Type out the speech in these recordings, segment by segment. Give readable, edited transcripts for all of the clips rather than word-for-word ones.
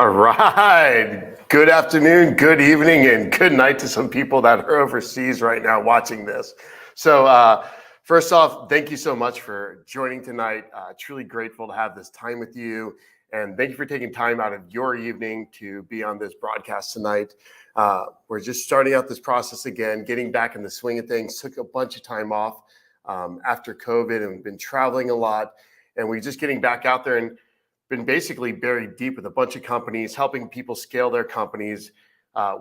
All right. Good afternoon, good evening, and good night to some people that are overseas right now watching this. So, first off, thank you so much for joining tonight. Truly grateful to have this time with you. And thank you for taking time out of your evening to be on this broadcast tonight. We're just starting out this process again, getting back in the swing of things. Took a bunch of time off after COVID, and we've been traveling a lot. And we're just getting back out there and been basically buried deep with a bunch of companies, helping people scale their companies,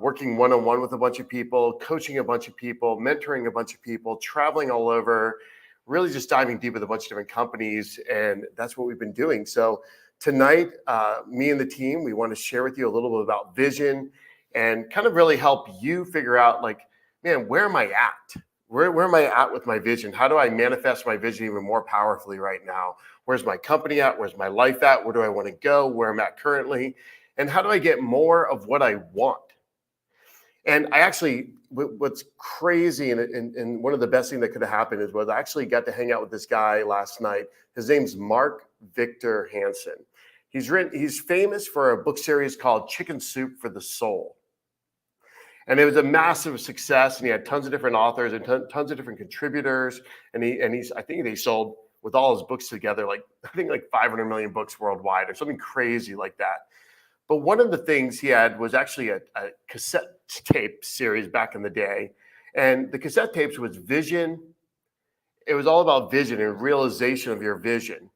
working one-on-one with a bunch of people, coaching a bunch of people, mentoring a bunch of people, traveling all over, really just diving deep with a bunch of different companies. And that's what we've been doing. So tonight, me and the team, we want to share with you a little bit about vision and kind of really help you figure out, like, man, where am I at? Where am I at with my vision? How do I manifest my vision even more powerfully right now? Where's my company at? Where's my life at? Where do I want to go? Where I'm at currently? And how do I get more of what I want? And I actually, what's crazy and one of the best things that could have happened was I actually got to hang out with this guy last night. His name's Mark Victor Hansen. He's famous for a book series called Chicken Soup for the Soul. And it was a massive success, and he had tons of different authors and tons of different contributors. And I think they sold, with all his books together, like 500 million books worldwide or something crazy like that. But one of the things he had was actually a cassette tape series back in the day. And the cassette tapes was vision. It was all about vision and realization of your vision.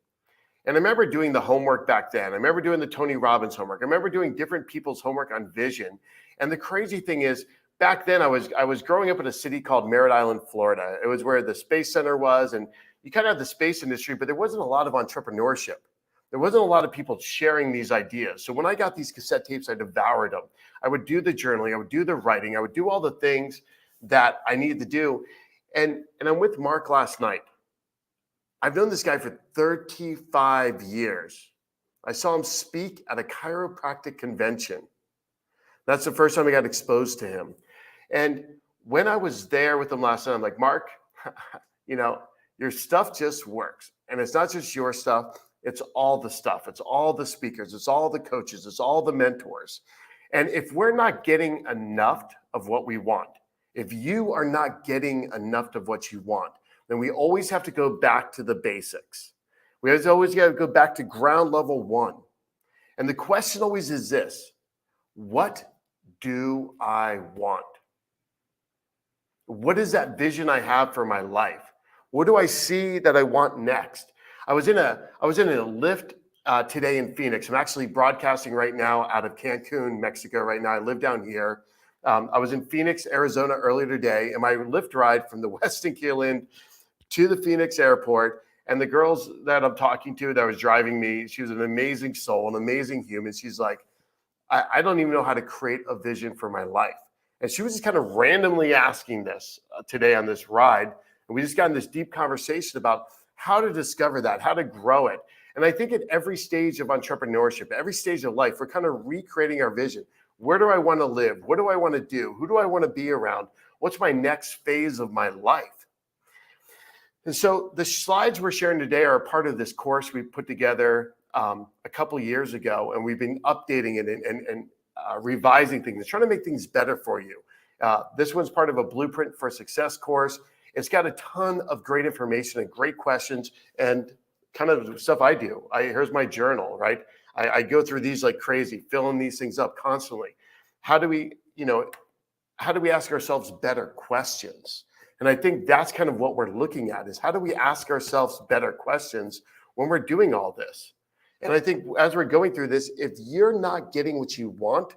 And I remember doing the homework back then. I remember doing the Tony Robbins homework. I remember doing different people's homework on vision. And the crazy thing is, back then I was growing up in a city called Merritt Island, Florida. It was where the Space Center was, and you kind of had the space industry, but there wasn't a lot of entrepreneurship. There wasn't a lot of people sharing these ideas. So when I got these cassette tapes, I devoured them. I would do the journaling, I would do the writing, I would do all the things that I needed to do. And I'm with Mark last night. I've known this guy for 35 years. I saw him speak at a chiropractic convention. That's the first time I got exposed to him. And when I was there with him last night, I'm like, Mark, your stuff just works. And it's not just your stuff, it's all the stuff. It's all the speakers, it's all the coaches, it's all the mentors. And if we're not getting enough of what we want, if you are not getting enough of what you want, then we always have to go back to the basics. We always got to go back to ground level one. And the question always is this: what do I want? What is that vision I have for my life? What do I see that I want next? I was in a Lyft today in Phoenix. I'm actually broadcasting right now out of Cancun, Mexico right now. I live down here. I was in Phoenix, Arizona earlier today, and my Lyft ride from the Westin Kierland to the Phoenix airport, and the girls that I'm talking to that was driving me, she was an amazing soul, an amazing human. She's like, I don't even know how to create a vision for my life. And she was just kind of randomly asking this today on this ride. And we just got in this deep conversation about how to discover that, how to grow it. And I think at every stage of entrepreneurship, every stage of life, we're kind of recreating our vision. Where do I want to live? What do I want to do? Who do I want to be around? What's my next phase of my life? And so the slides we're sharing today are a part of this course we put together a couple years ago, and we've been updating it and revising things, trying to make things better for you. This one's part of a Blueprint for Success course. It's got a ton of great information and great questions and kind of stuff I do. Here's my journal, right? I go through these like crazy, filling these things up constantly. How do we ask ourselves better questions? And I think that's kind of what we're looking at, is how do we ask ourselves better questions when we're doing all this? And I think as we're going through this, if you're not getting what you want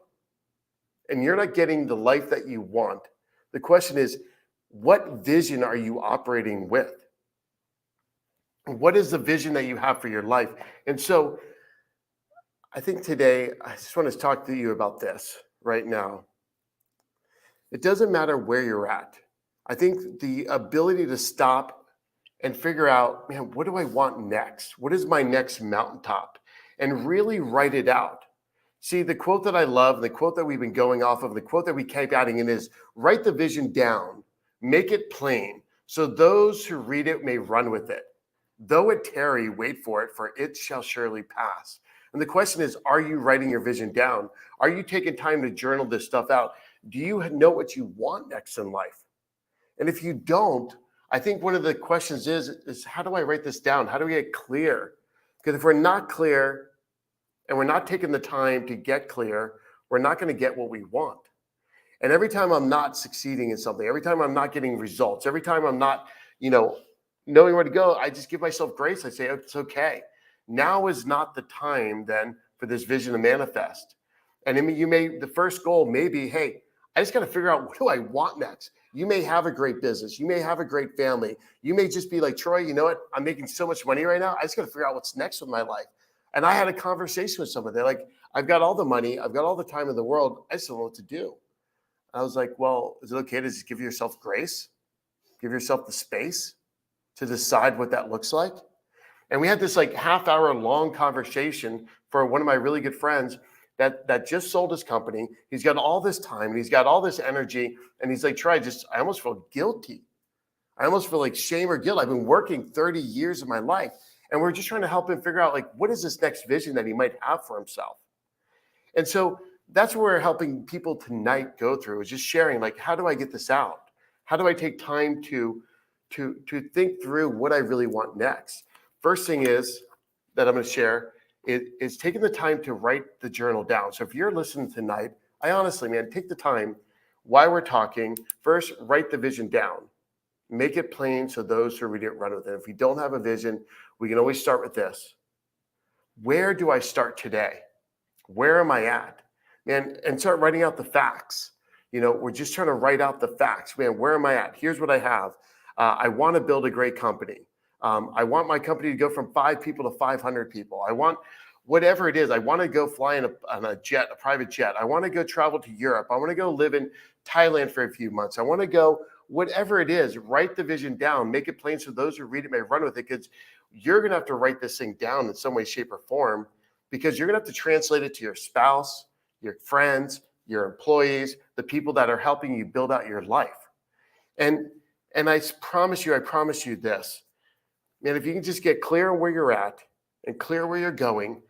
and you're not getting the life that you want, the question is, what vision are you operating with? What is the vision that you have for your life? And so I think today, I just want to talk to you about this right now. It doesn't matter where you're at. I think the ability to stop and figure out, man, what do I want next? What is my next mountaintop? And really write it out. See, the quote that I love, the quote that we've been going off of, the quote that we keep adding in is, write the vision down, make it plain, so those who read it may run with it. Though it tarry, wait for it shall surely pass. And the question is, are you writing your vision down? Are you taking time to journal this stuff out? Do you know what you want next in life? And if you don't, I think one of the questions is how do I write this down? How do we get clear? Because if we're not clear and we're not taking the time to get clear, we're not going to get what we want. And every time I'm not succeeding in something, every time I'm not getting results, every time I'm not, knowing where to go, I just give myself grace. I say, it's okay. Now is not the time then for this vision to manifest. And I mean, the first goal may be, hey, I just got to figure out what do I want next. You may have a great business. You may have a great family. You may just be like, Troy, you know what? I'm making so much money right now. I just got to figure out what's next with my life. And I had a conversation with someone. They're like, I've got all the money. I've got all the time in the world. I just don't know what to do. I was like, well, is it okay to just give yourself grace? Give yourself the space to decide what that looks like? And we had this like half-hour long conversation for one of my really good friends that just sold his company. He's got all this time and he's got all this energy. And he's like, Troy, I almost feel guilty. I almost feel like shame or guilt. I've been working 30 years of my life. And we're just trying to help him figure out like, what is this next vision that he might have for himself? And so that's what we're helping people tonight go through, is just sharing, like, how do I get this out? How do I take time to think through what I really want next? First thing is that I'm going to share is taking the time to write the journal down. So if you're listening tonight, I honestly, man, take the time while we're talking. First, write the vision down. Make it plain so those who read it run with it. If you don't have a vision, we can always start with this. Where do I start today? Where am I at? Man, and start writing out the facts. We're just trying to write out the facts. Man, where am I at? Here's what I have. I want to build a great company. I want my company to go from 5 people to 500 people. I want whatever it is. I want to go fly on a jet, a private jet. I want to go travel to Europe. I want to go live in Thailand for a few months. I want to go, whatever it is, write the vision down, make it plain so those who read it may run with it, because you're going to have to write this thing down in some way, shape, or form, because you're going to have to translate it to your spouse, your friends, your employees, the people that are helping you build out your life. And I promise you this, man, if you can just get clear on where you're at and clear where you're going,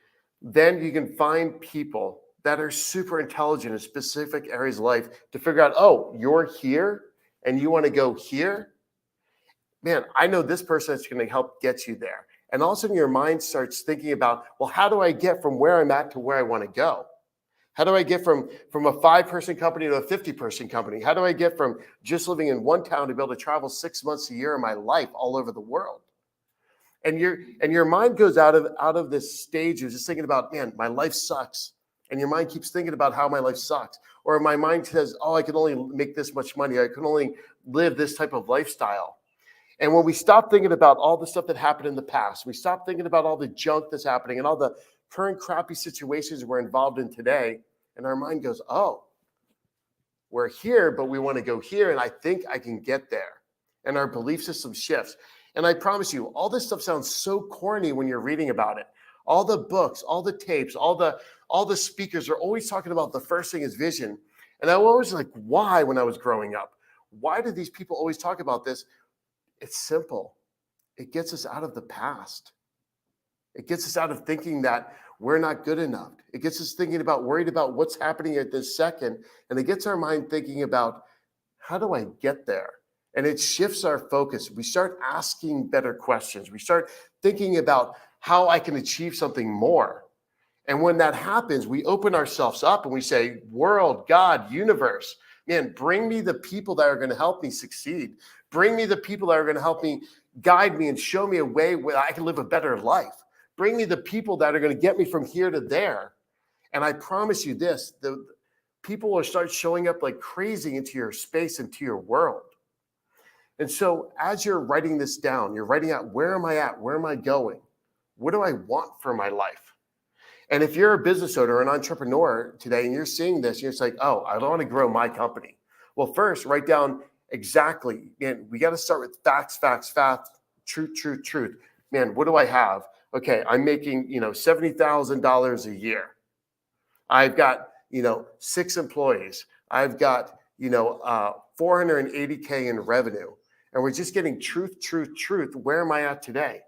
then you can find people that are super intelligent in specific areas of life to figure out, oh, you're here and you want to go here. Man, I know this person that's going to help get you there. And all of a sudden your mind starts thinking about, well, how do I get from where I'm at to where I want to go? How do I get from a 5-person company to a 50-person company? How do I get from just living in one town to be able to travel 6 months a year of my life all over the world? And your mind goes out of this stage of just thinking about, man, my life sucks. And your mind keeps thinking about how my life sucks. Or my mind says, oh, I can only make this much money. I can only live this type of lifestyle. And when we stop thinking about all the stuff that happened in the past, we stop thinking about all the junk that's happening and all the current crappy situations we're involved in today, and our mind goes, oh, we're here, but we want to go here, and I think I can get there. And our belief system shifts. And I promise you, all this stuff sounds so corny when you're reading about it. All the books, all the tapes, all the speakers are always talking about the first thing is vision. And I was always like, why when I was growing up? Why do these people always talk about this? It's simple. It gets us out of the past. It gets us out of thinking that we're not good enough. It gets us worried about what's happening at this second. And it gets our mind thinking about, how do I get there? And it shifts our focus. We start asking better questions. We start thinking about how I can achieve something more. And when that happens, we open ourselves up and we say, world, God, universe, man, bring me the people that are going to help me succeed. Bring me the people that are going to help me, guide me, and show me a way where I can live a better life. Bring me the people that are going to get me from here to there. And I promise you this, the people will start showing up like crazy into your space, into your world. And so as you're writing this down, you're writing out, where am I at? Where am I going? What do I want for my life? And if you're a business owner or an entrepreneur today and you're seeing this, you're just like, oh, I don't want to grow my company. Well, first, write down exactly, man, we got to start with facts, truth. Man, what do I have? Okay, I'm making, $70,000 a year. I've got, 6 employees. I've got, 480K in revenue. And we're just getting truth. Where am I at today?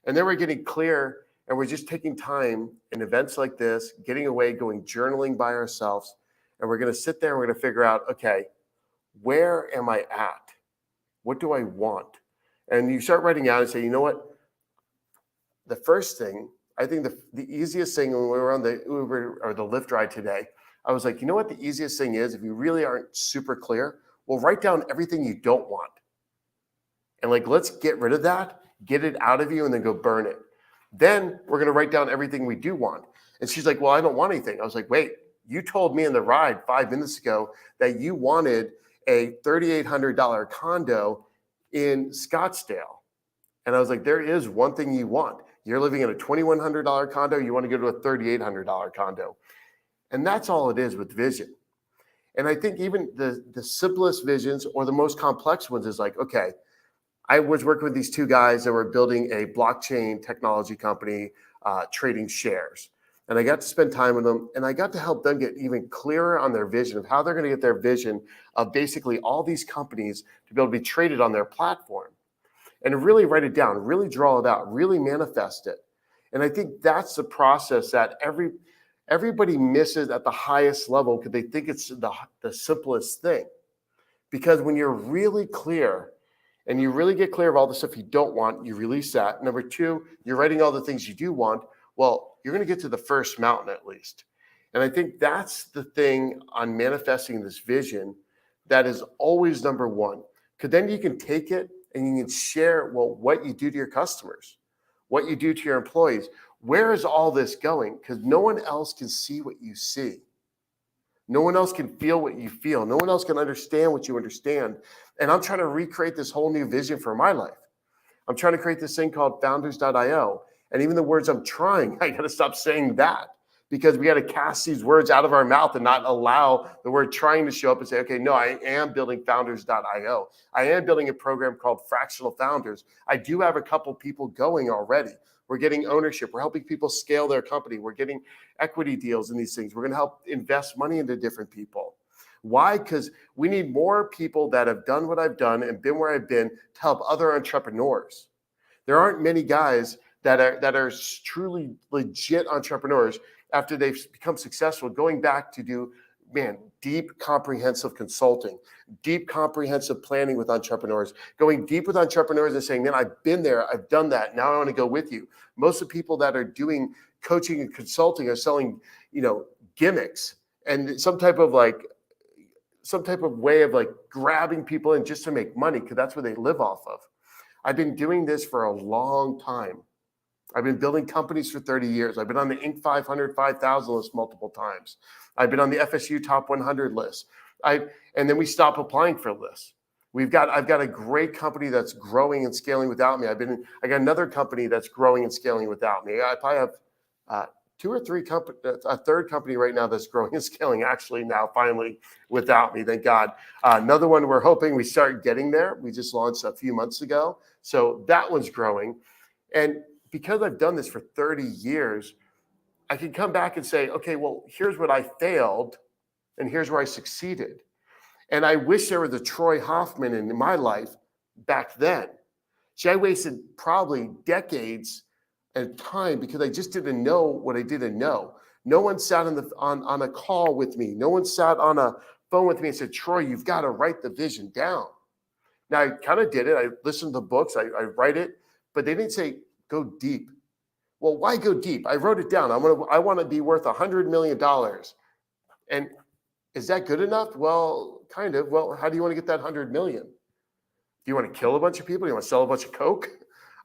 And then we're getting clear And we're just taking time in events like this, getting away, going journaling by ourselves. And we're going to sit there and we're going to figure out, okay, where am I at? What do I want? And you start writing out and say, you know what? The first thing, I think the easiest thing when we were on the Uber or the Lyft ride today, I was like, you know what the easiest thing is? If you really aren't super clear, well, write down everything you don't want. And like, let's get rid of that, get it out of you, and then go burn it. Then we're going to write down everything we do want. And she's like, well, I don't want anything. I was like, wait, you told me in the ride 5 minutes ago that you wanted a $3,800 condo in Scottsdale. And I was like, there is one thing you want. You're living in a $2,100 condo. You want to go to a $3,800 condo. And that's all it is with vision. And I think even the simplest visions or the most complex ones is like, okay, I was working with these two guys that were building a blockchain technology company, trading shares. And I got to spend time with them, and I got to help them get even clearer on their vision of how they're going to get their vision of basically all these companies to be able to be traded on their platform. And really write it down, really draw it out, really manifest it. And I think that's the process that everybody misses at the highest level because they think it's the simplest thing. Because when you're really clear and you really get clear of all the stuff you don't want, you release that. Number two, you're writing all the things you do want. Well, you're going to get to the first mountain at least. And I think that's the thing on manifesting this vision that is always number one. Because then you can take it and you can share, well, what you do to your customers, what you do to your employees. Where is all this going? Because no one else can see what you see. No one else can feel what you feel. No one else can understand what you understand. And I'm trying to recreate this whole new vision for my life. I'm trying to create this thing called founders.io. And even the words I'm trying, I got to stop saying that because we got to cast these words out of our mouth and not allow the word trying to show up and say, okay, no, I am building founders.io. I am building a program called Fractional Founders. I do have a couple people going already. We're getting ownership. We're helping people scale their company. We're getting equity deals in these things. We're going to help invest money into different people. Why? Because we need more people that have done what I've done and been where I've been to help other entrepreneurs. There aren't many guys that are truly legit entrepreneurs after they've become successful, going back to do, deep comprehensive consulting, deep comprehensive planning with entrepreneurs, going deep with entrepreneurs and saying, man, I've been there, I've done that. Now I want to go with you. Most of the people that are doing coaching and consulting are selling, gimmicks and some type of way of like grabbing people in just to make money because that's what they live off of. I've been doing this for a long time. I've been building companies for 30 years. I've been on the Inc. 500, 5,000 list multiple times. I've been on the FSU Top 100 list. And then we stop applying for lists. I've got a great company that's growing and scaling without me. I got another company that's growing and scaling without me. I probably have two or three a third company right now that's growing and scaling actually now finally without me. Thank God. Another one we're hoping we start getting there. We just launched a few months ago. So that one's growing. And because I've done this for 30 years, I can come back and say, okay, well, here's what I failed and here's where I succeeded. And I wish there was a Troy Hoffman in my life back then. See, I wasted probably decades of time because I just didn't know what I didn't know. No one sat on a call with me. No one sat on a phone with me and said, Troy, you've got to write the vision down. Now, I kind of did it. I listened to books. I write it. But they didn't say, go deep. Well, why go deep? I wrote it down. I want to be worth $100 million. And is that good enough? Well, kind of. Well, how do you want to get that 100 million? Do you want to kill a bunch of people? Do you want to sell a bunch of Coke?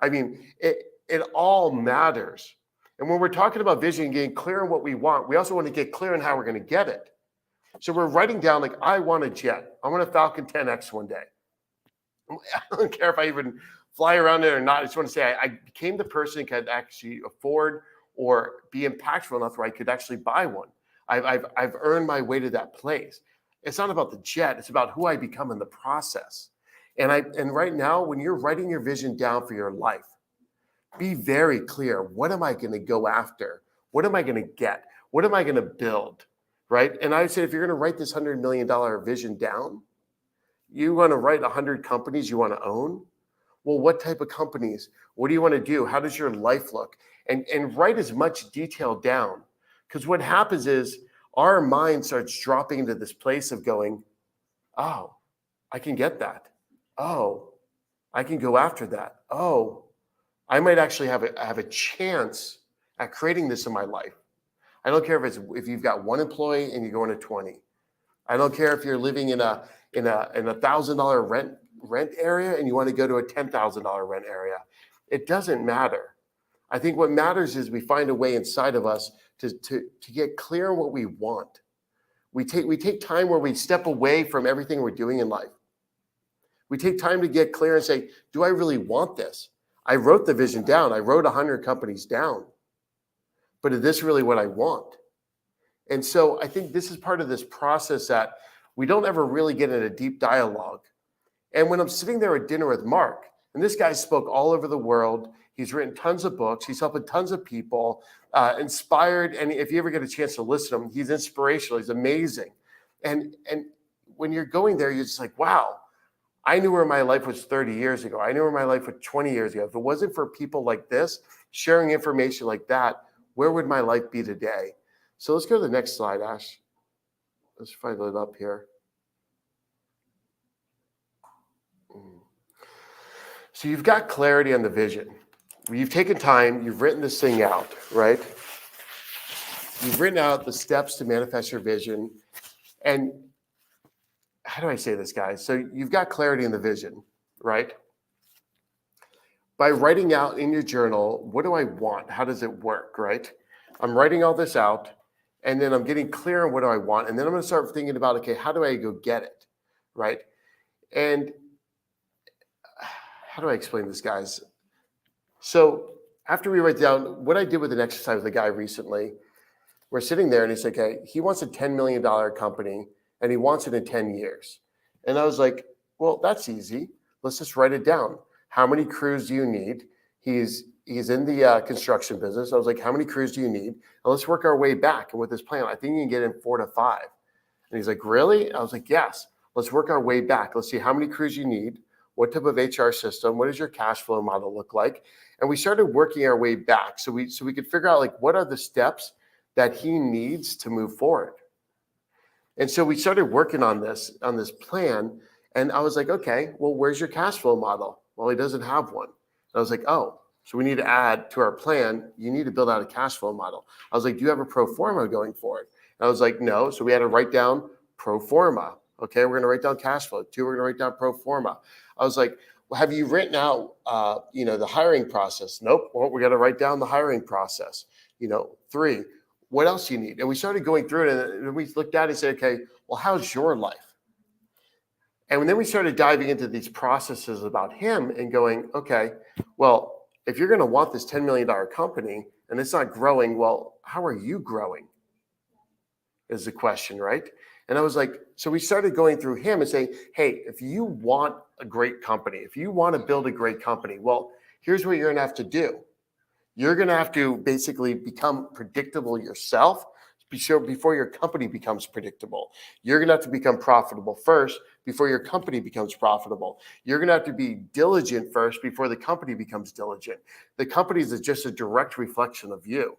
I mean, it all matters. And when we're talking about vision and getting clear on what we want, we also want to get clear on how we're going to get it. So we're writing down, like, I want a jet. I want a Falcon 10X one day. I don't care if I even fly around it or not. I just want to say I became the person who could actually afford or be impactful enough where I could actually buy one. I've earned my way to that place. It's not about the jet. It's about who I become in the process. And right now, when you're writing your vision down for your life, be very clear. What am I going to go after? What am I going to get? What am I going to build? Right? And I would say if you're going to write this $100 million vision down, you want to write 100 companies you want to own. Well, what type of companies? What do you want to do? How does your life look? And write as much detail down. Because what happens is our mind starts dropping into this place of going, oh, I can get that. Oh, I can go after that. Oh, I might actually have a chance at creating this in my life. I don't care if you've got one employee and you're going to 20. I don't care if you're living in a $1,000 rent area and you want to go to a $10,000 rent area. It doesn't matter. I think what matters is we find a way inside of us to get clear on what we want. We take time where we step away from everything we're doing in life. We take time to get clear and say, do I really want this? I wrote the vision down. I wrote 100 companies down. But is this really what I want? And so I think this is part of this process that we don't ever really get in a deep dialogue. And when I'm sitting there at dinner with Mark, and this guy spoke all over the world, he's written tons of books, he's helping tons of people, inspired. And if you ever get a chance to listen to him, he's inspirational, he's amazing. And when you're going there, you're just like, wow, I knew where my life was 30 years ago. I knew where my life was 20 years ago. If it wasn't for people like this, sharing information like that, where would my life be today? So let's go to the next slide, Ash. Let's find it up here. So you've got clarity on the vision. You've taken time, you've written this thing out, right? You've written out the steps to manifest your vision. And how do I say this, guys? So you've got clarity in the vision, right? By writing out in your journal, what do I want? How does it work, right? I'm writing all this out, and then I'm getting clear on what do I want. And then I'm going to start thinking about, okay, how do I go get it, right? And how do I explain this, guys? So after we write down what I did with an exercise with a guy recently, we're sitting there and he's like, okay, he wants a $10 million company and he wants it in 10 years. And I was like, well, that's easy. Let's just write it down. How many crews do you need? He's in the construction business. I was like, how many crews do you need? And let's work our way back. And with this plan, I think you can get in 4 to 5. And he's like, really? I was like, yes. Let's work our way back. Let's see how many crews you need. What type of HR system? What does your cash flow model look like? And we started working our way back so we could figure out, like, what are the steps that he needs to move forward. And so we started working on this plan. And I was like, okay, well, where's your cash flow model? Well, he doesn't have one. And I was like, oh, so we need to add to our plan. You need to build out a cash flow model. I was like, do you have a pro forma going forward? And I was like, no. So we had to write down pro forma. Okay, we're going to write down cash flow. 2, we're going to write down pro forma. I was like, well, have you written out, the hiring process? Nope. Well, we got to write down the hiring process. 3, what else do you need? And we started going through it, and we looked at it and said, okay, well, how's your life? And then we started diving into these processes about him and going, okay, well, if you're going to want this $10 million company and it's not growing, well, how are you growing? Is the question, right? And I was like, so we started going through him and saying, hey, if you want a great company, if you want to build a great company, well, here's what you're going to have to do. You're going to have to basically become predictable yourself before your company becomes predictable. You're going to have to become profitable first before your company becomes profitable. You're going to have to be diligent first before the company becomes diligent. The company is just a direct reflection of you.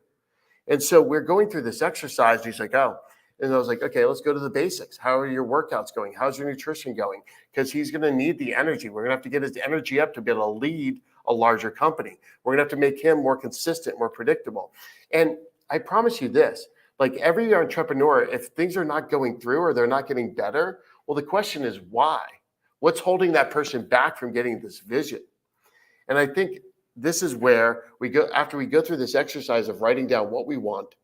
And so we're going through this exercise. And he's like, oh. And I was like, okay, let's go to the basics. How are your workouts going? How's your nutrition going? Because he's going to need the energy. We're going to have to get his energy up to be able to lead a larger company. We're going to have to make him more consistent, more predictable. And I promise you this, like every entrepreneur, if things are not going through or they're not getting better, well, the question is why? What's holding that person back from getting this vision? And I think this is where we go, after we go through this exercise of writing down what we want.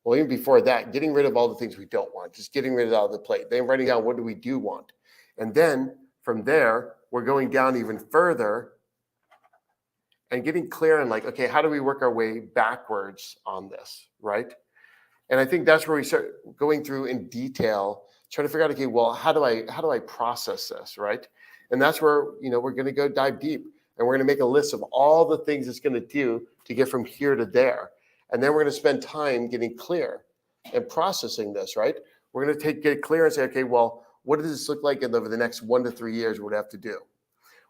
Well, even before that, getting rid of all the things we don't want, just getting rid of it out of the plate. Then writing down what do we do want. And then from there, we're going down even further and getting clear on like, okay, how do we work our way backwards on this, right? And I think that's where we start going through in detail, trying to figure out, okay, well, how do I process this, right? And that's where, we're going to go dive deep and we're going to make a list of all the things it's going to do to get from here to there. And then we're going to spend time getting clear and processing this, right? We're going to get clear and say, okay, well, what does this look like over the next 1 to 3 years? What do we have to do?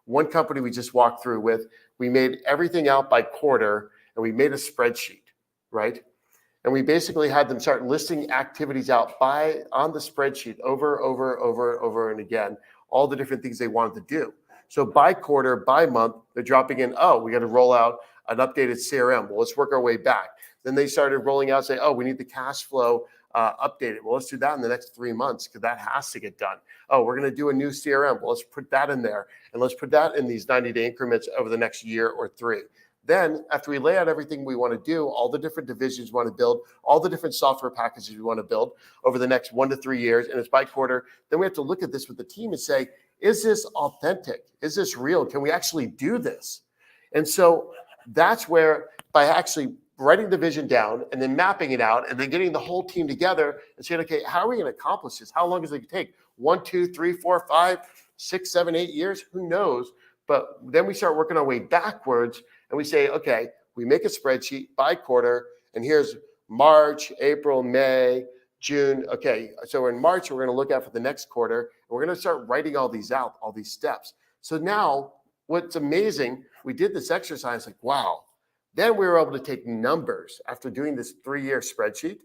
One company we just walked through with, we made everything out by quarter and we made a spreadsheet, right? And we basically had them start listing activities out on the spreadsheet over and again, all the different things they wanted to do. So by quarter, by month, they're dropping in, oh, we got to roll out an updated CRM. Well, let's work our way back. Then they started rolling out, say, oh, we need the cash flow updated. Well, let's do that in the next 3 months because that has to get done. Oh, we're going to do a new CRM. Well, let's put that in there. And let's put that in these 90-day increments over the next year or 3. Then after we lay out everything we want to do, all the different divisions we want to build, all the different software packages we want to build over the next 1 to 3 years, and it's by quarter, then we have to look at this with the team and say, is this authentic? Is this real? Can we actually do this? And so that's where, by actually writing the vision down and then mapping it out and then getting the whole team together and saying, okay, how are we going to accomplish this? How long is it going to take? 1, 2, 3, 4, 5, 6, 7, 8 years? Who knows? But then we start working our way backwards and we say, okay, we make a spreadsheet by quarter, and here's March, April, May, June. Okay, so in March, we're going to look at for the next quarter, and we're going to start writing all these out, all these steps. So now what's amazing, we did this exercise like, wow. Then we were able to take numbers after doing this 3-year spreadsheet.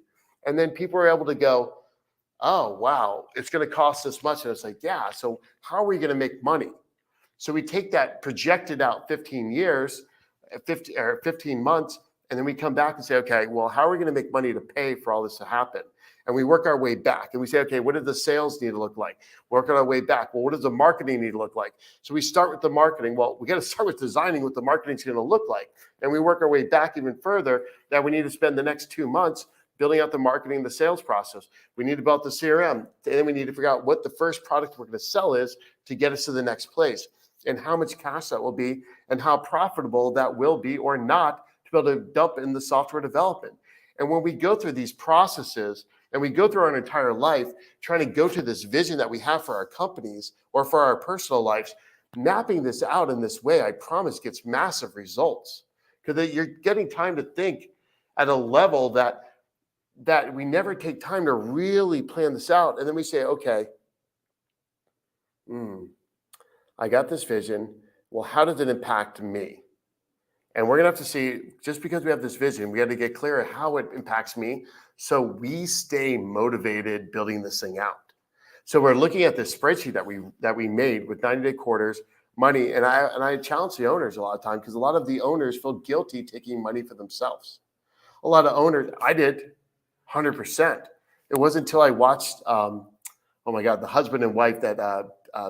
And then people were able to go, oh, wow, it's going to cost this much. And it's like, yeah, so how are we going to make money? So we take that projected out 15 years, 15 months, and then we come back and say, okay, well, how are we going to make money to pay for all this to happen? And we work our way back and we say, okay, what do the sales need to look like? Work on our way back. Well, what does the marketing need to look like? So we start with the marketing. Well, we got to start with designing what the marketing is going to look like. And we work our way back even further that we need to spend the next 2 months building out the marketing, the sales process. We need to build the CRM. And then we need to figure out what the first product we're going to sell is to get us to the next place, and how much cash that will be, and how profitable that will be or not to be able to dump in the software development. And when we go through these processes and we go through our entire life trying to go to this vision that we have for our companies or for our personal lives, mapping this out in this way, I promise, gets massive results, because you're getting time to think at a level that we never take time to really plan this out. And then we say, okay, I got this vision. Well, how does it impact me? And we're going to have to see, just because we have this vision, we got to get clear on how it impacts me so we stay motivated building this thing out. So we're looking at this spreadsheet that we made with 90-day quarters, money. And I challenge the owners a lot of time, because a lot of the owners feel guilty taking money for themselves. A lot of owners, I did 100%. It wasn't until I watched, oh my God, the husband and wife that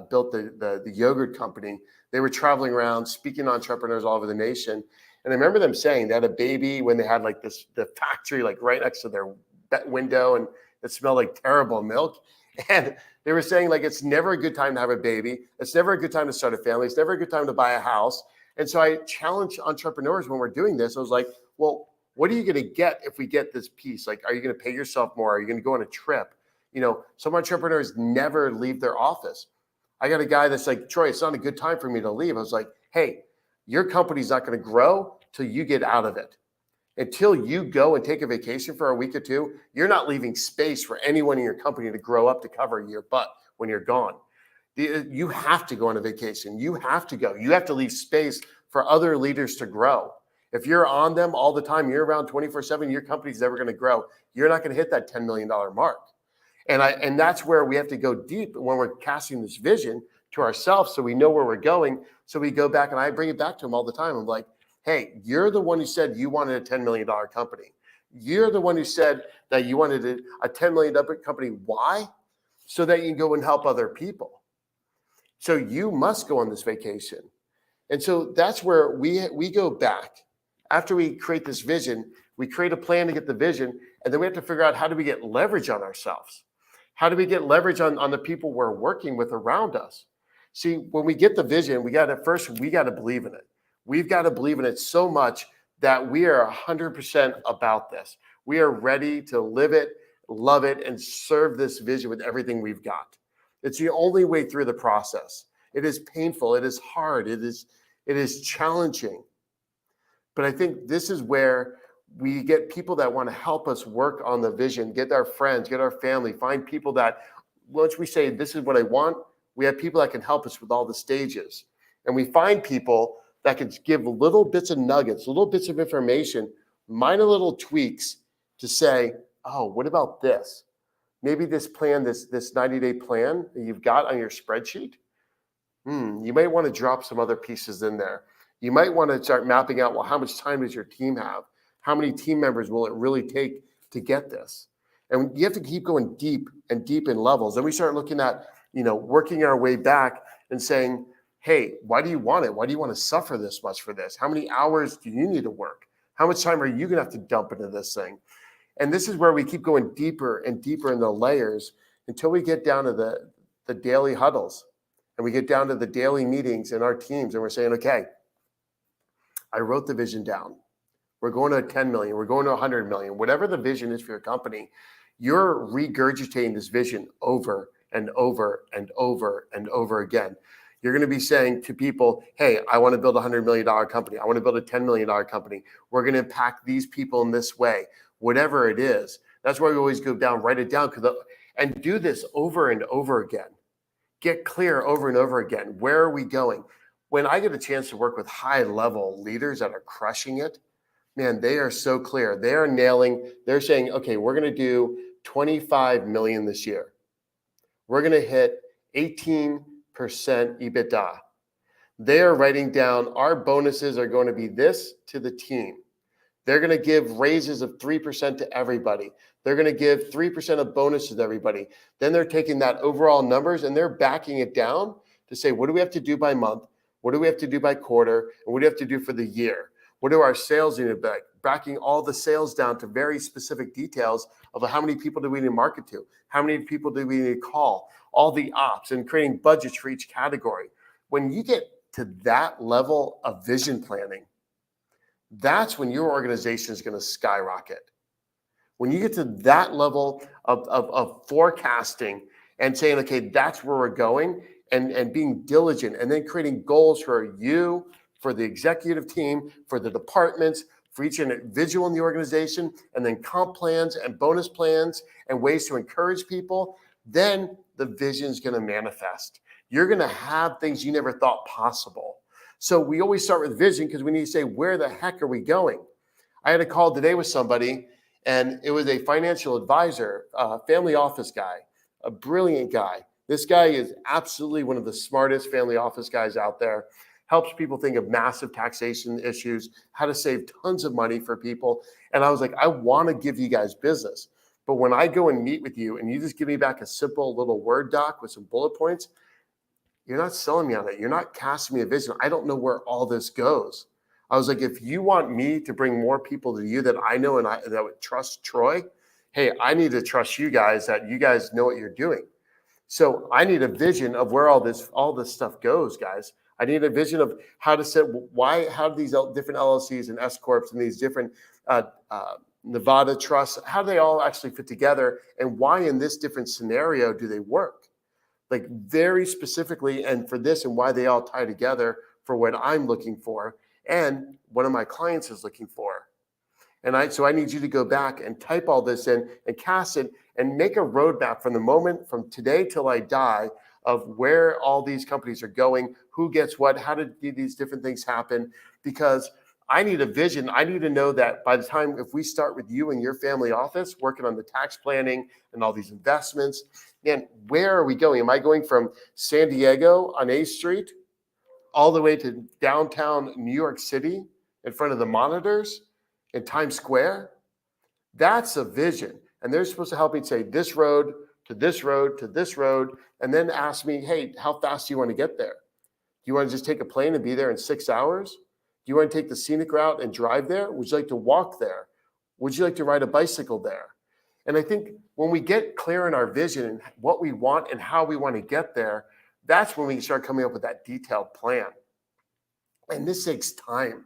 built the yogurt company. They were traveling around speaking to entrepreneurs all over the nation. And I remember them saying they had a baby when they had like the factory like right next to their window, and it smelled like terrible milk. And they were saying like, it's never a good time to have a baby. It's never a good time to start a family. It's never a good time to buy a house. And so I challenge entrepreneurs when we're doing this. I was like, well, what are you going to get if we get this piece? Like, are you going to pay yourself more? Are you going to go on a trip? You know, some entrepreneurs never leave their office. I got a guy that's like, Troy, it's not a good time for me to leave. I was like, hey, your company's not going to grow till you get out of it. Until you go and take a vacation for a week or two, you're not leaving space for anyone in your company to grow up to cover your butt when you're gone. You have to go on a vacation. You have to go. You have to leave space for other leaders to grow. If you're on them all the time, you're around 24/7, your company's never going to grow. You're not going to hit that $10 million mark. And that's where we have to go deep when we're casting this vision to ourselves, so we know where we're going. So we go back, and I bring it back to them all the time. I'm like, hey, you're the one who said you wanted a $10 million company. You're the one who said that you wanted a $10 million company. Why? So that you can go and help other people. So you must go on this vacation. And so that's where we go back. After we create this vision, we create a plan to get the vision, and then we have to figure out, how do we get leverage on ourselves? How do we get leverage on the people we're working with around us? See, when we get the vision, we got to believe in it. We've got to believe in it so much that we are 100% about this. We are ready to live it, love it, and serve this vision with everything we've got. It's the only way through the process. It is painful. It is hard. It is challenging. But I think this is where we get people that want to help us work on the vision, get our friends, get our family, find people that, once we say, this is what I want, we have people that can help us with all the stages. And we find people that can give little bits of nuggets, little bits of information, minor little tweaks to say, oh, what about this? Maybe this plan, this 90-day plan that you've got on your spreadsheet, you might want to drop some other pieces in there. You might want to start mapping out, well, how much time does your team have? How many team members will it really take to get this? And you have to keep going deep and deep in levels. And we start looking at, working our way back and saying, hey, why do you want it? Why do you want to suffer this much for this? How many hours do you need to work? How much time are you going to have to dump into this thing? And this is where we keep going deeper and deeper in the layers until we get down to the daily huddles. And we get down to the daily meetings in our teams, and we're saying, okay, I wrote the vision down. We're going to 10 million. We're going to 100 million. Whatever the vision is for your company, you're regurgitating this vision over and over and over and over again. You're going to be saying to people, hey, I want to build a $100 million company. I want to build a $10 million company. We're going to impact these people in this way, whatever it is. That's why we always go down, write it down, and do this over and over again. Get clear over and over again. Where are we going? When I get a chance to work with high-level leaders that are crushing it, man, they are so clear. They are nailing. They're saying, okay, we're going to do 25 million this year. We're going to hit 18% EBITDA. They are writing down our bonuses are going to be this to the team. They're going to give raises of 3% to everybody. They're going to give 3% of bonuses to everybody. Then they're taking that overall numbers and they're backing it down to say, what do we have to do by month? What do we have to do by quarter? And what do we have to do for the year? What do our sales need to be? Backing all the sales down to very specific details of how many people do we need to market to? How many people do we need to call? All the ops and creating budgets for each category. When you get to that level of vision planning, that's when your organization is going to skyrocket. When you get to that level of forecasting and saying, okay, that's where we're going, and being diligent, and then creating goals for you, for the executive team, for the departments, for each individual in the organization, and then comp plans and bonus plans and ways to encourage people, then the vision is going to manifest. You're going to have things you never thought possible. So we always start with vision because we need to say, where the heck are we going? I had a call today with somebody, and it was a financial advisor, a family office guy, a brilliant guy. This guy is absolutely one of the smartest family office guys out there. Helps people think of massive taxation issues, how to save tons of money for people. And I was like, I want to give you guys business. But when I go and meet with you and you just give me back a simple little Word doc with some bullet points, you're not selling me on it. You're not casting me a vision. I don't know where all this goes. I was like, if you want me to bring more people to you that I know and that would trust Troy, hey, I need to trust you guys that you guys know what you're doing. So I need a vision of where all this stuff goes, guys. I need a vision of how to set how do these different LLCs and S corps and these different Nevada trusts, how do they all actually fit together, and why in this different scenario do they work? Like very specifically, and for this, and why they all tie together for what I'm looking for and one of my clients is looking for. So I need you to go back and type all this in and cast it and make a roadmap from the moment from today till I die of where all these companies are going, who gets what, how do these different things happen, because I need a vision. I need to know that by the time, if we start with you and your family office working on the tax planning and all these investments, man, where are we going? Am I going from San Diego on A Street all the way to downtown New York City in front of the monitors in Times Square? That's a vision. And they're supposed to help me say this road to this road to this road, and then ask me, hey, how fast do you want to get there? Do you want to just take a plane and be there in 6 hours? Do you want to take the scenic route and drive there? Would you like to walk there? Would you like to ride a bicycle there? And I think when we get clear in our vision and what we want and how we want to get there, that's when we start coming up with that detailed plan. And this takes time.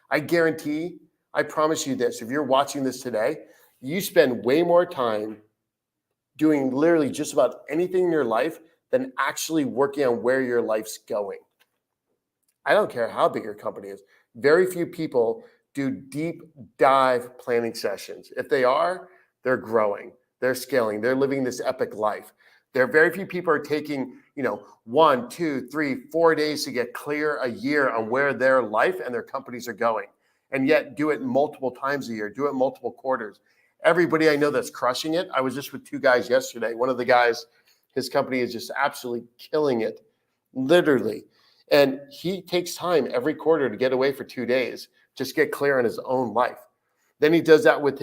I guarantee, I promise you this, if you're watching this today, you spend way more time doing literally just about anything in your life than actually working on where your life's going. I don't care how big your company is. Very few people do deep dive planning sessions. If they are, they're growing, they're scaling, they're living this epic life. There are very few people are taking, 1, 2, 3, 4 days to get clear a year on where their life and their companies are going. And yet do it multiple times a year, do it multiple quarters. Everybody I know that's crushing it. I was just with two guys yesterday. One of the guys, his company is just absolutely killing it, literally. And he takes time every quarter to get away for 2 days, just get clear on his own life. Then he does that with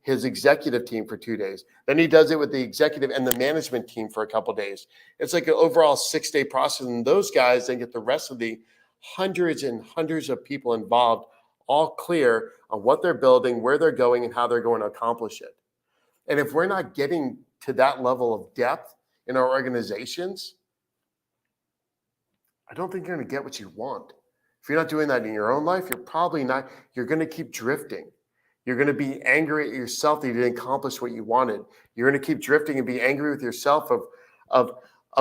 his executive team for 2 days. Then he does it with the executive and the management team for a couple of days. It's like an overall 6-day process. And those guys then get the rest of the hundreds and hundreds of people involved all clear on what they're building, where they're going, and how they're going to accomplish it. And if we're not getting to that level of depth in our organizations, I don't think you're going to get what you want. If you're not doing that in your own life, you're probably not, you're going to keep drifting. You're going to be angry at yourself that you didn't accomplish what you wanted. You're going to keep drifting and be angry with yourself of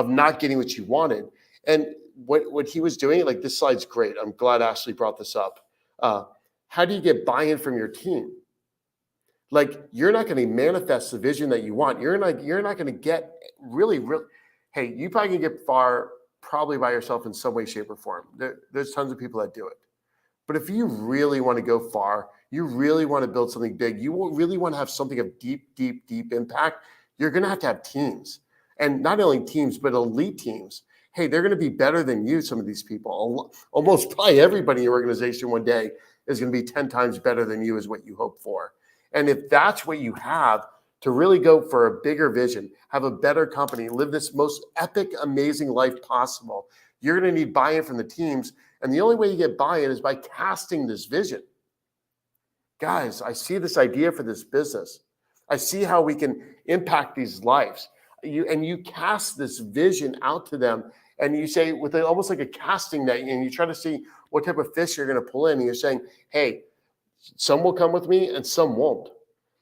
not getting what you wanted. And what he was doing, like this slide's great. I'm glad Ashley brought this up. How do you get buy-in from your team? Like, you're not going to manifest the vision that you want. You're not going to get really, hey, you probably can get far probably by yourself in some way, shape, or form. There's tons of people that do it. But if you really want to go far, you really want to build something big, you really want to have something of deep, deep, deep impact, you're going to have teams. And not only teams, but elite teams. Hey, they're going to be better than you, some of these people. Almost probably everybody in your organization one day is going to be 10 times better than you is what you hope for. And if that's what you have to really go for a bigger vision, have a better company, live this most epic, amazing life possible, you're going to need buy-in from the teams. And the only way you get buy-in is by casting this vision. Guys, I see this idea for this business. I see how we can impact these lives. You cast this vision out to them, and you say, with almost like a casting net, and you try to see what type of fish you're going to pull in. And you're saying, hey, some will come with me and some won't.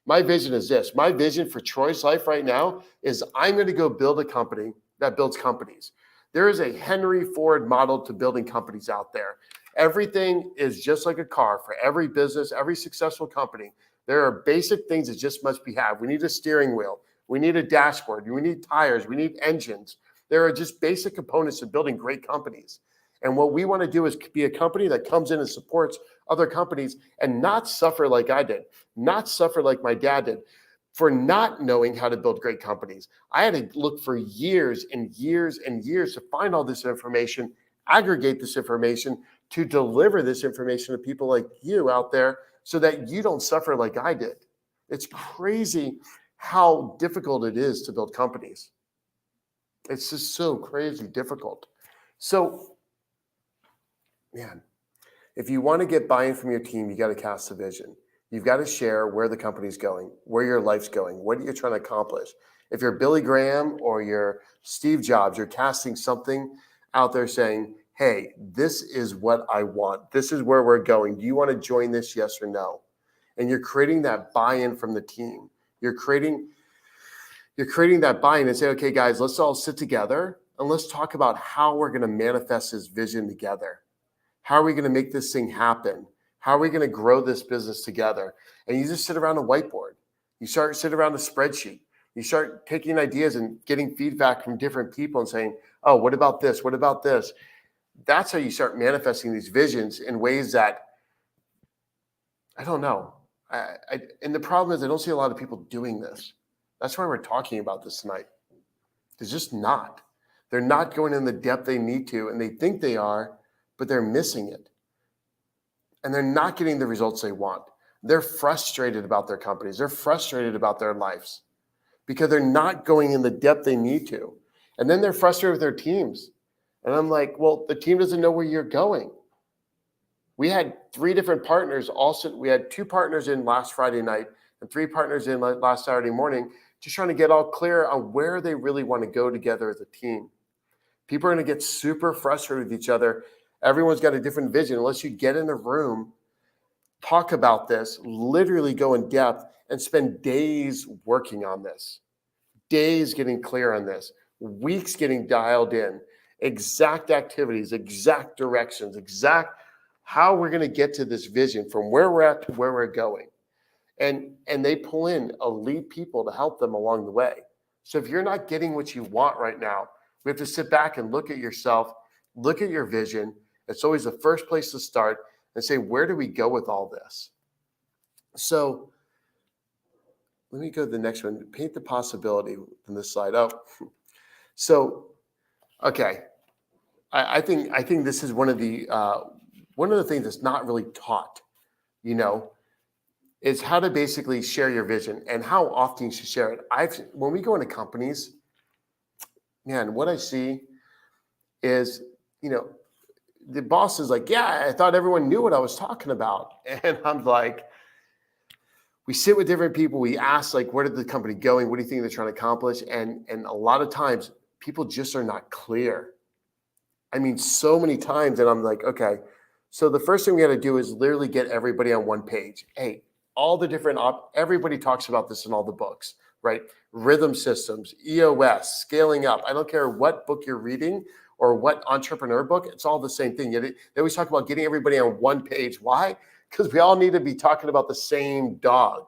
My vision is this. My vision for Troy's life right now is I'm going to go build a company that builds companies. There is a Henry Ford model to building companies out there. Everything is just like a car for every business, every successful company. There are basic things that just must be had. We need a steering wheel. We need a dashboard. We need tires. We need engines. There are just basic components of building great companies. And what we want to do is be a company that comes in and supports other companies and not suffer like I did, not suffer like my dad did for not knowing how to build great companies. I had to look for years and years and years to find all this information, aggregate this information, to deliver this information to people like you out there so that you don't suffer like I did. It's crazy how difficult it is to build companies. It's just so crazy difficult. So, man, if you want to get buy-in from your team, you got to cast a vision. You've got to share where the company's going, where your life's going, what you're trying to accomplish. If you're Billy Graham or you're Steve Jobs, you're casting something out there saying, hey, this is what I want. This is where we're going. Do you want to join this, yes or no? And you're creating that buy-in from the team. You're creating that buy-in and say, okay, guys, let's all sit together and let's talk about how we're going to manifest this vision together. How are we going to make this thing happen? How are we going to grow this business together? And you just sit around a whiteboard. You sit around a spreadsheet. You start taking ideas and getting feedback from different people and saying, oh, what about this? What about this? That's how you start manifesting these visions in ways that, I don't know. And the problem is I don't see a lot of people doing this. That's why we're talking about this tonight. There's just not. They're not going in the depth they need to, and they think they are, but they're missing it. And they're not getting the results they want. They're frustrated about their companies. They're frustrated about their lives because they're not going in the depth they need to. And then they're frustrated with their teams. And I'm like, well, the team doesn't know where you're going. We had 3 different partners. Also, we had 2 partners in last Friday night and 3 partners in last Saturday morning, just trying to get all clear on where they really want to go together as a team. People are going to get super frustrated with each other. Everyone's got a different vision. Unless you get in a room, talk about this, literally go in depth and spend days working on this, days getting clear on this, weeks getting dialed in, exact activities, exact directions, exact how we're going to get to this vision from where we're at to where we're going. And they pull in elite people to help them along the way. So if you're not getting what you want right now, we have to sit back and look at yourself, look at your vision. It's always the first place to start and say, where do we go with all this? So let me go to the next one. Paint the possibility in this slide. Oh, so okay. I think this is one of the things that's not really taught, you know, is how to basically share your vision and how often you should share it. When we go into companies, man, what I see is, you know, the boss is like, yeah, I thought everyone knew what I was talking about. And I'm like, we sit with different people. We ask, like, where did the company going? What do you think they're trying to accomplish? And a lot of times people just are not clear. I mean, so many times. And I'm like, okay, so the first thing we got to do is literally get everybody on one page. Hey, all the different, everybody talks about this in all the books, right? Rhythm systems, EOS, scaling up. I don't care what book you're reading or what entrepreneur book, it's all the same thing. They always talk about getting everybody on one page. Why? Because we all need to be talking about the same dog.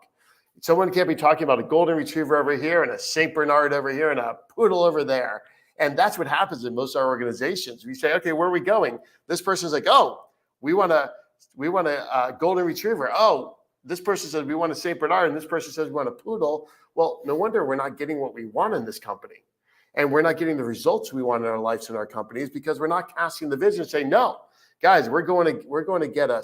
Someone can't be talking about a golden retriever over here and a Saint Bernard over here and a poodle over there. And that's what happens in most of our organizations. We say, okay, where are we going? This person's like, oh, we want a golden retriever. Oh, this person says we want a Saint Bernard, and this person says we want a poodle. Well, no wonder we're not getting what we want in this company. And we're not getting the results we want in our lives and our companies because we're not casting the vision and saying, no, guys, we're going to get a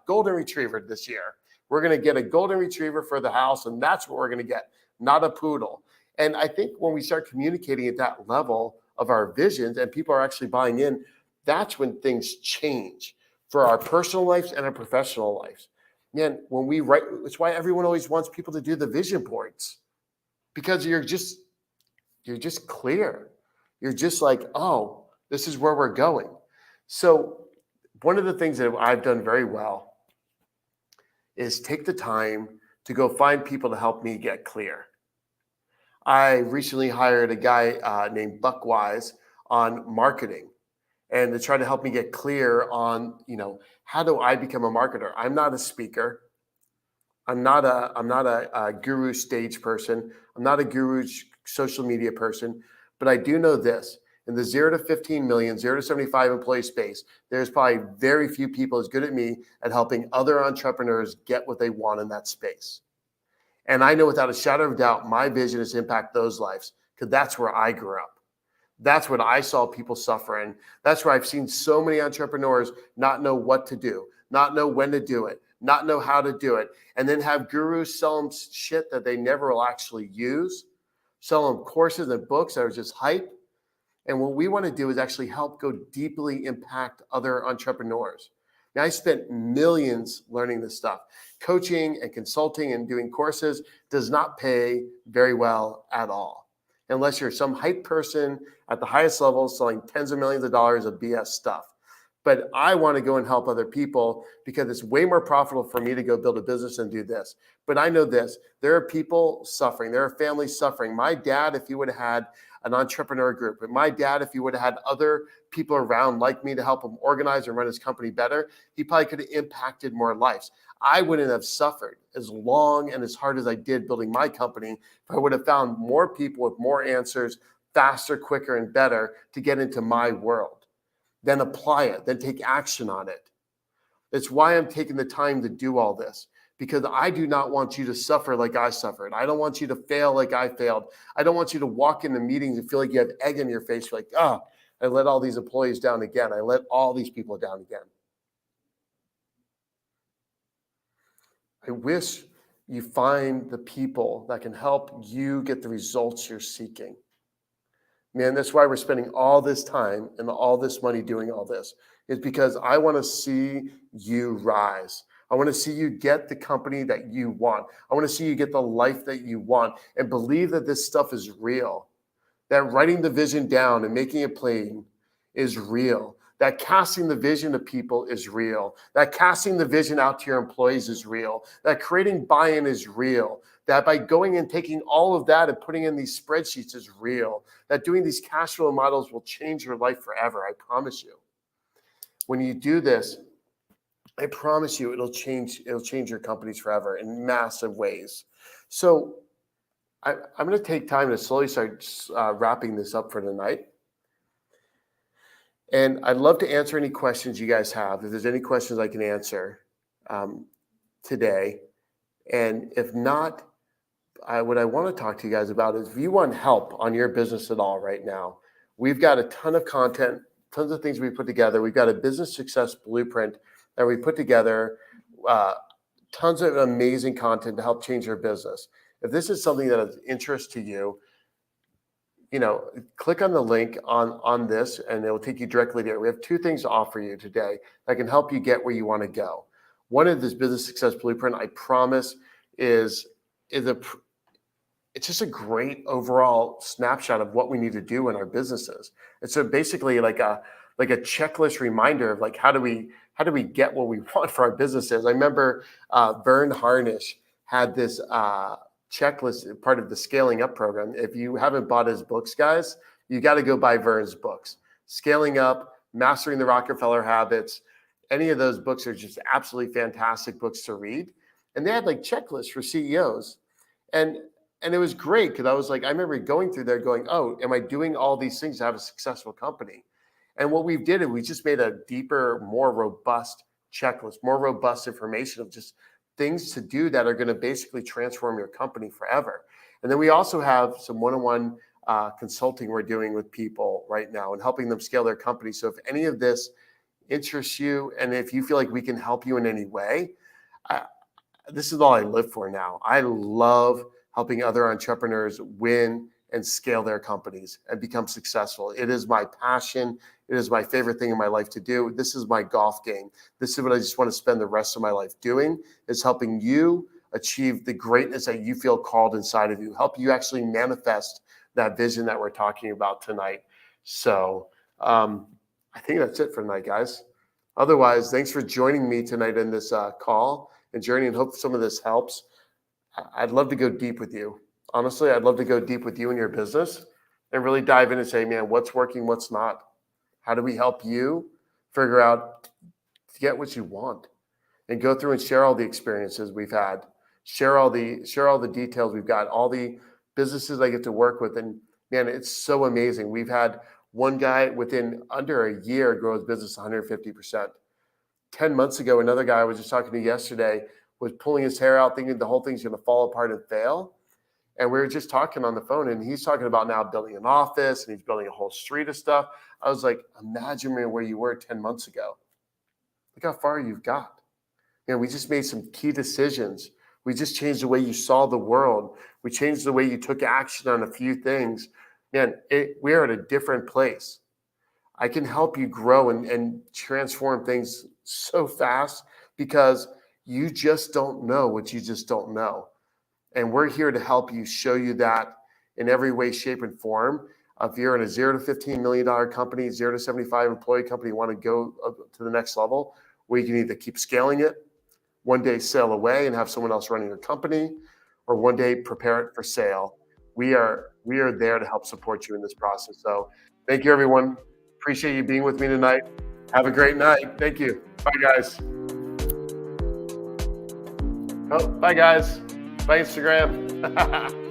golden retriever this year. We're going to get a golden retriever for the house, and that's what we're going to get, not a poodle. And I think when we start communicating at that level of our visions and people are actually buying in, that's when things change for our personal lives and our professional lives. Man, when we write, it's why everyone always wants people to do the vision boards, because you're just clear. You're just like, oh, this is where we're going. So one of the things that I've done very well is take the time to go find people to help me get clear. I recently hired a guy named Buck Wise on marketing and to try to help me get clear on, how do I become a marketer? I'm not a speaker. I'm not a guru stage person. I'm not a guru social media person, but I do know this. In the 0 to 15 million, 0 to 75 employee space, there's probably very few people as good as me at helping other entrepreneurs get what they want in that space. And I know without a shadow of doubt, my vision is to impact those lives because that's where I grew up. That's what I saw people suffer. And that's where I've seen so many entrepreneurs not know what to do, not know when to do it, not know how to do it, and then have gurus sell them shit that they never will actually use, sell them courses and books that are just hype. And what we want to do is actually help go deeply impact other entrepreneurs. Now, I spent millions learning this stuff. Coaching and consulting and doing courses does not pay very well at all, unless you're some hype person at the highest level selling tens of millions of dollars of BS stuff. But I want to go and help other people because it's way more profitable for me to go build a business and do this. But I know this, there are people suffering. There are families suffering. My dad, if he would have had an entrepreneur group, and my dad, if he would have had other people around like me to help him organize and run his company better, he probably could have impacted more lives. I wouldn't have suffered as long and as hard as I did building my company if I would have found more people with more answers faster, quicker, and better to get into my world. Then apply it, then take action on it. That's why I'm taking the time to do all this, because I do not want you to suffer like I suffered. I don't want you to fail like I failed. I don't want you to walk into meetings and feel like you have egg in your face. You're like, oh, I let all these employees down again. I let all these people down again. I wish you find the people that can help you get the results you're seeking. Man, that's why we're spending all this time and all this money doing all this. It's because I want to see you rise. I want to see you get the company that you want. I want to see you get the life that you want and believe that this stuff is real. That writing the vision down and making it plain is real. That casting the vision to people is real. That casting the vision out to your employees is real. That creating buy-in is real. That by going and taking all of that and putting in these spreadsheets is real. That doing these cash flow models will change your life forever. I promise you. When you do this, I promise you it'll change your companies forever in massive ways. So I'm going to take time to slowly start wrapping this up for tonight. And I'd love to answer any questions you guys have. If there's any questions I can answer um, today. And if not, what I want to talk to you guys about is if you want help on your business at all right now, we've got a ton of content, tons of things we put together. We've got a business success blueprint that we put together, uh, tons of amazing content to help change your business. If this is something that is interest to you, click on the link on this and it will take you directly there. We have two things to offer you today that can help you get where you want to go. One is this business success blueprint, I promise, is it's just a great overall snapshot of what we need to do in our businesses. It's so basically like a checklist reminder of like how do we get what we want for our businesses. I remember Vern Harnish had this checklist, part of the Scaling Up program. If you haven't bought his books, guys, you got to go buy Vern's books. Scaling Up, Mastering the Rockefeller Habits. Any of those books are just absolutely fantastic books to read. And they had like checklists for CEOs. And it was great because I was like, I remember going through there going, oh, am I doing all these things to have a successful company? And what we did is we just made a deeper, more robust checklist, more robust information of just things to do that are going to basically transform your company forever. And then we also have some one-on-one consulting we're doing with people right now and helping them scale their company. So if any of this interests you and if you feel like we can help you in any way, this is all I live for now. I love helping other entrepreneurs win and scale their companies and become successful. It is my passion. It is my favorite thing in my life to do. This is my golf game. This is what I just want to spend the rest of my life doing, is helping you achieve the greatness that you feel called inside of you, help you actually manifest that vision that we're talking about tonight. So I think that's it for tonight, guys. Otherwise, thanks for joining me tonight in this call and journey, and hope some of this helps. I'd love to go deep with you. Honestly, I'd love to go deep with you in your business and really dive in and say, man, what's working, what's not? How do we help you figure out to get what you want and go through and share all the experiences we've had, share all the details we've got, all the businesses I get to work with. And man, it's so amazing. We've had one guy within under a year grow his business 150%. 10 months ago, another guy I was just talking to yesterday was pulling his hair out, thinking the whole thing's going to fall apart and fail. And we were just talking on the phone, and he's talking about now building an office, and he's building a whole street of stuff. I was like, imagine where you were 10 months ago. Look how far you've got. We just made some key decisions. We just changed the way you saw the world. We changed the way you took action on a few things. Man, we're at a different place. I can help you grow and transform things so fast because you just don't know what you just don't know. And we're here to help you, show you that in every way, shape, and form. If you're in a $0 to $15 million company, 0 to 75 employee company, you want to go up to the next level, where you can either keep scaling it, one day sail away and have someone else running your company, or one day prepare it for sale. We are there to help support you in this process. So thank you, everyone. Appreciate you being with me tonight. Have a great night. Thank you. Bye, guys. Oh, bye, guys. Bye, Instagram.